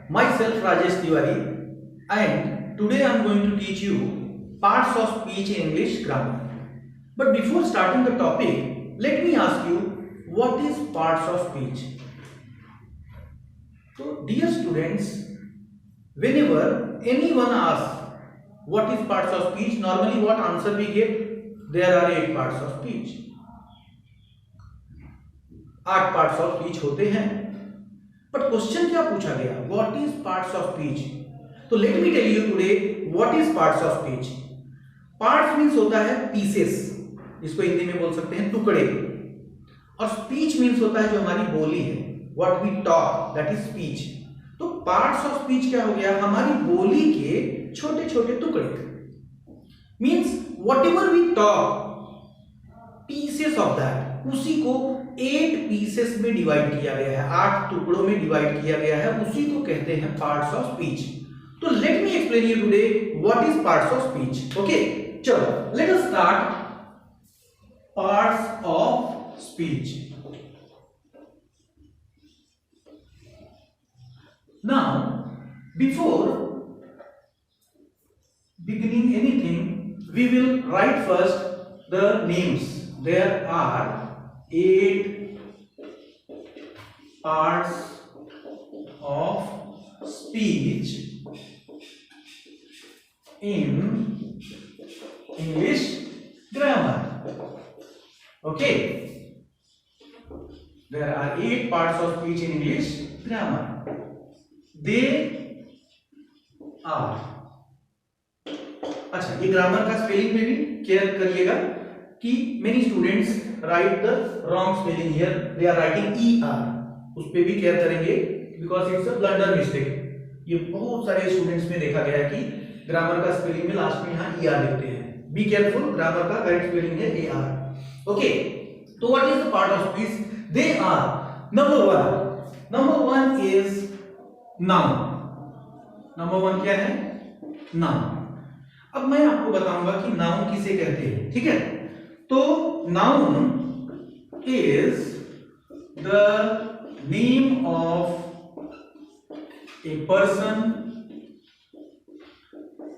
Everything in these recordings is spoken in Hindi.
myself Rajesh Tiwari, and today I am going to teach you parts of speech in English grammar. But before starting the topic, let me ask you, what is parts of speech? So dear students, whenever anyone asks what is parts of speech, normally what answer we get? There are 8 parts of speech. 8 parts of speech होते हैं. बट क्वेश्चन क्या पूछा गया? What is parts of speech? तो let me tell you today what is parts of speech. Parts means होता है पीसेस, इसको हिंदी में बोल सकते हैं टुकड़े, और स्पीच मींस होता है जो हमारी बोली है, what we talk, that is speech. तो पार्ट्स ऑफ स्पीच क्या हो गया? हमारी बोली के छोटे छोटे टुकड़े. Means whatever we talk, pieces of that, उसी को 8 पीसेस में डिवाइड किया गया है, 8 टुकड़ों में डिवाइड किया गया है, उसी को कहते हैं पार्ट्स ऑफ स्पीच. तो let me explain you today what is parts of speech. Okay, चलो let us start parts of speech. Now before beginning anything, we will write first the names. There are 8 parts of speech in English grammar. Okay, there are 8 parts of speech in English grammar. They are, अच्छा, ये ग्रामर का स्पेलिंग में भी केयर करिएगा कि many students write the wrong spelling here, they are writing ER, उस पे भी केयर करेंगे because it's a blunder mistake. ये बहुत सारे स्टूडेंट्स में देखा गया है कि ग्रामर का स्पेलिंग में लास्ट में यहाँ ER लिखते हैं. बी केयरफुल, ग्रामर का करेक्ट स्पेलिंग है AR. ओके, तो what is the part of speech? They are, number 1 is noun. Number 1 क्या है? नाउन. अब मैं आपको बताऊंगा कि नाउन किसे कहते हैं, ठीक है? तो noun is the name of a person,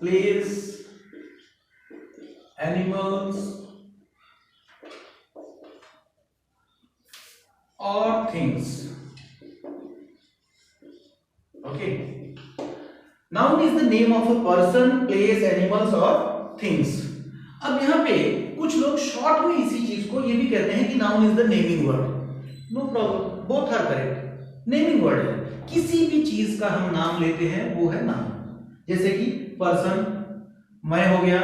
place, animals और things. Okay, noun is the name of a person, place, animals और थिंग्स. अब यहां पे कुछ लोग शॉर्ट में इसी चीज को ये भी कहते हैं कि noun is the naming word. No problem, both are correct. Naming word है, किसी भी चीज का हम नाम लेते हैं वो है नाउन. जैसे कि पर्सन, मैं हो गया,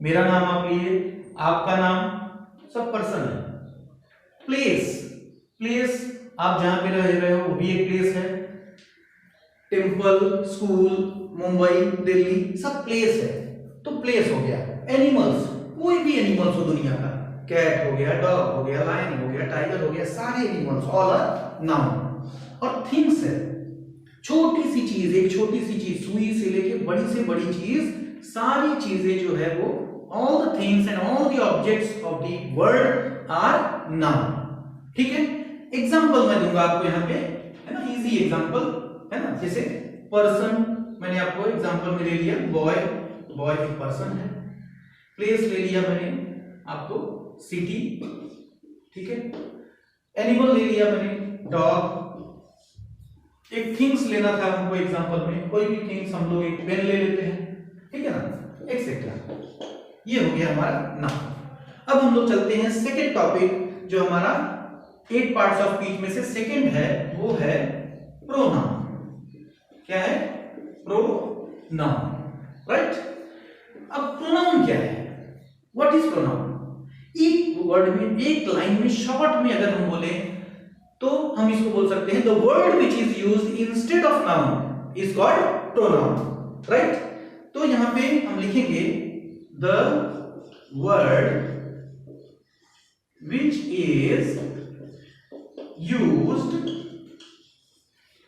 मेरा नाम आप लिए, आपका नाम, सब पर्सन है. प्लेस, प्लेस आप जहां पे रह रहे हो वो भी एक प्लेस है. टेम्पल, स्कूल, मुंबई, दिल्ली, सब प्लेस है, तो प्लेस हो गया. एनिमल्स, कोई भी एनिमल्स हो दुनिया का, कैट हो गया, डॉग हो गया, लायन हो गया, टाइगर हो गया, सारे एनिमल्स, ऑल आर नाउन. और थिंग्स है, छोटी सी चीज, एक छोटी सी चीज, सुई से लेके बड़ी से बड़ी चीज, सारी चीजें जो है वो, all the things and all the objects of the world are noun. ठीक है, एग्जांपल मैं दूंगा आपको यहाँ पे, है ना, इजी एग्जांपल है ना. जैसे पर्सन मैंने आपको एग्जांपल में ले लिया, बॉय, बॉय एक पर्सन है. प्लेस ले लिया मैंने आपको, सिटी, ठीक है. एनिमल ले लिया मैंने, डॉग. एक थिंग्स लेना था हमको एग्जांपल में, कोई भी थिंग्स हम लोग एक पेन ले लेते हैं, ठीक है ना, एक्सेट्रा. ये हो गया हमारा नाउन. अब हम लोग चलते हैं सेकेंड टॉपिक, जो हमारा 8 पार्ट्स ऑफ स्पीच में से सेकेंड है, वो है प्रोनाउन. क्या है? Pronoun, right. अब प्रोनाउन क्या है? What is pronoun? एक वर्ड में, एक लाइन में, शॉर्ट में अगर हम बोले तो हम इसको बोल सकते हैं, the word which is used instead of noun is called pronoun, right. तो यहां पे हम लिखेंगे the word which is used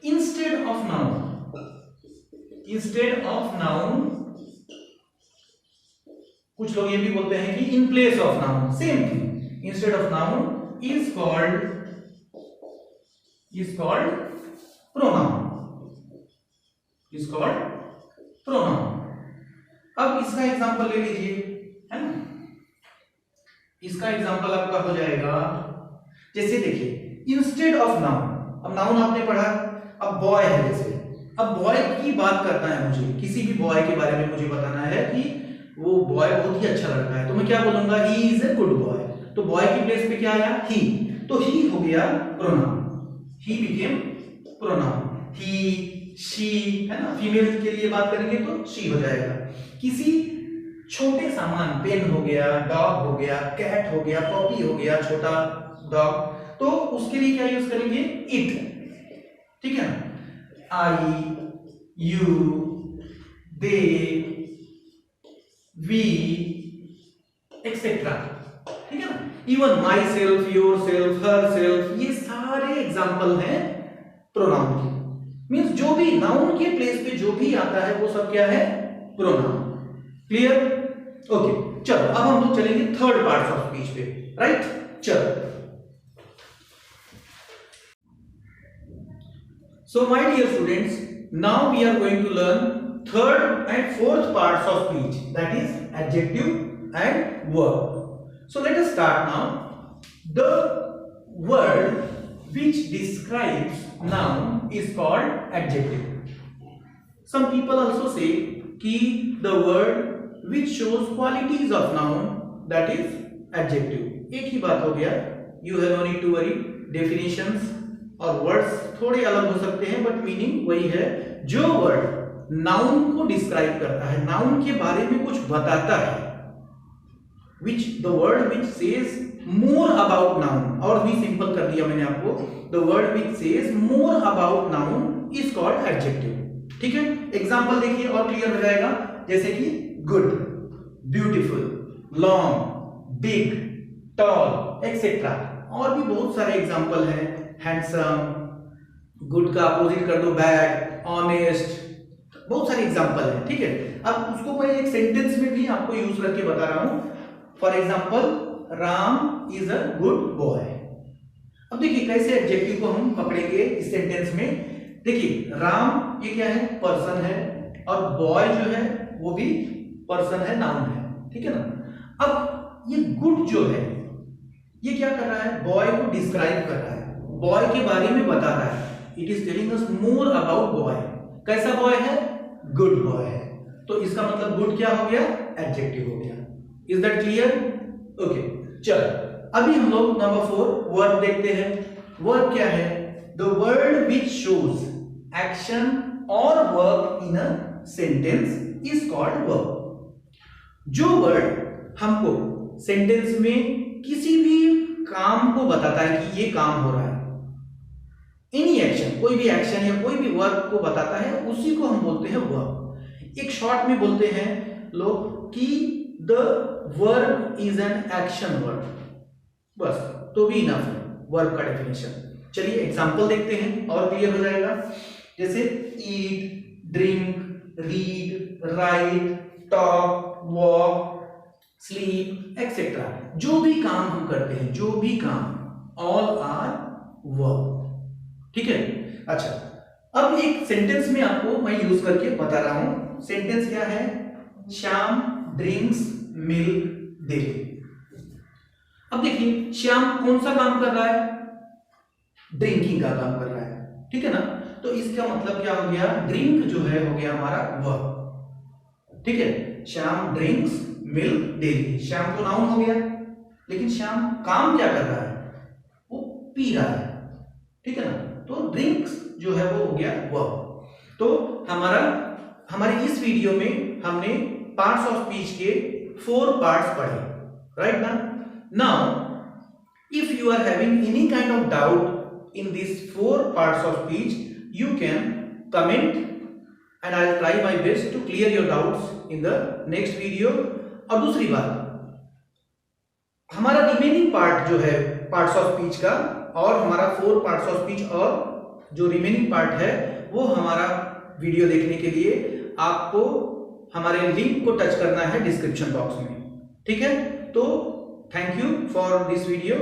instead of noun. Instead of noun, कुछ लोग ये भी बोलते हैं कि in place of noun, same thing. Instead of noun is called pronoun. Is called pronoun. अब इसका एग्जांपल ले लीजिए, है ना। इसका एग्जांपल आपका हो जाएगा, जैसे देखिए इंस्टेड ऑफ नाउन, अब नाउन आपने पढ़ा, अब बॉय है, जैसे अब बॉय की बात करना है मुझे, किसी भी बॉय के बारे में मुझे बताना है कि वो बॉय बहुत ही अच्छा लड़का है, तो मैं क्या बोलूंगा, he is a good boy. तो बॉय की प्लेस पे क्या आया, ही, तो ही हो गया pronoun, he became pronoun. He, she, है ना, फीमेल के लिए बात करेंगे तो शी हो जाएगा। किसी छोटे सामान, पेन हो गया, डॉग हो गया, कैट हो गया, पॉपी हो गया, छोटा डॉग, तो उसके लिए क्या यूज करेंगे, इट, ठीक है ना। आई, यू, दे, वी, एक्सेट्रा, ठीक है ना। Even my self, your self, her self, ये सारे एग्जाम्पल हैं प्रोनाउन के। मीन्स जो भी नाउन के प्लेस पे जो भी आता है वो सब क्या है, प्रोनाउन। Clear, okay. चलो अब हम लोग चलेंगे थर्ड पार्ट ऑफ स्पीच पे, राइट। चलो, so my dear students, now we are going to learn third and fourth parts of speech, that is adjective and verb. So let us start now. The word which describes noun is called adjective. Some people also say कि the word which shows qualities of noun, that is adjective. एक ही बात हो गया, you have no need to worry. Definitions और वर्ड्स थोड़े अलग हो सकते हैं बट मीनिंग वही है। जो वर्ड नाउन को डिस्क्राइब करता है, नाउन के बारे में कुछ बताता है, which the word which says more about noun, और भी सिंपल कर दिया मैंने आपको, the word which says more about noun is called adjective, ठीक है। एग्जांपल देखिए और क्लियर हो जाएगा, जैसे कि good, beautiful, long, big, tall, etcetera, और भी बहुत सारे एग्जांपल हैं। हैंडसम, गुड का अपोजिट कर दो बैड, ऑनेस्ट, बहुत सारे एग्जांपल हैं, ठीक है। अब उसको मैं एक सेंटेंस में भी आपको यूज करके बता रहा हूं। For example, Ram is a good boy. अब देखिए कैसे एडजेक्टिव को हम पकड़ेंगे इस सेंटेंस में। देखिए राम ये क्या है, पर्सन है, और बॉय जो है वो भी पर्सन है, नाउन है, ठीक है ना। अब ये गुड जो है ये क्या कर रहा है, बॉय को डिस्क्राइब कर रहा है, बॉय के बारे में बता रहा है। It is telling us more about boy. कैसा बॉय है, गुड बॉय है, तो इसका मतलब गुड क्या हो गया, एडजेक्टिव हो गया। Is that clear, okay. चलो अभी हम लोग नंबर 4 वर्ब देखते हैं। वर्ब क्या है, the word which shows action और work in a sentence is called verb. जो वर्ड हमको सेंटेंस में किसी भी काम को बताता है कि ये काम हो रहा है, एनी एक्शन, कोई भी एक्शन या कोई भी वर्क को बताता है, उसी को हम बोलते हैं वर्ब। एक शॉर्ट में बोलते हैं लोग कि the verb is an action word, बस तो भी इनफ है वर्ब का डेफिनेशन। चलिए एग्जांपल देखते हैं और क्लियर हो जाएगा। जैसे eat, drink, read, write, talk, walk, sleep, etcetera, जो भी काम हम करते हैं, जो भी काम, ऑल आर वर्ब, ठीक है। अच्छा, अब एक सेंटेंस में आपको मैं यूज करके बता रहा हूं। सेंटेंस क्या है, श्याम ड्रिंक्स मिल्क डेली। अब देखिए श्याम कौन सा काम कर रहा है, ड्रिंकिंग का काम कर रहा है, ठीक है ना। तो इसका मतलब क्या हो गया, ड्रिंक जो है हो गया हमारा वर्ब, ठीक है। Shyam drinks milk daily, Shyam तो नाउन हो गया, लेकिन श्याम काम क्या कर रहा है, वो पी रहा है, ठीक है ना। तो ड्रिंक्स जो है वो हो गया वर्ब। तो हमारे इस वीडियो में हमने पार्ट्स ऑफ स्पीच के 4 पार्ट्स पढ़े, राइट ना। Now if you are having any kind of doubt in this 4 parts of speech, you can comment and I will try my best to clear your doubts in the next video. और दूसरी बात, हमारा रिमेनिंग पार्ट जो है पार्ट्स ऑफ स्पीच का, और हमारा 4 पार्ट्स ऑफ स्पीच और जो रिमेनिंग पार्ट है, वो हमारा वीडियो देखने के लिए आपको हमारे लिंक को टच करना है डिस्क्रिप्शन बॉक्स में, ठीक है। तो thank you for this video.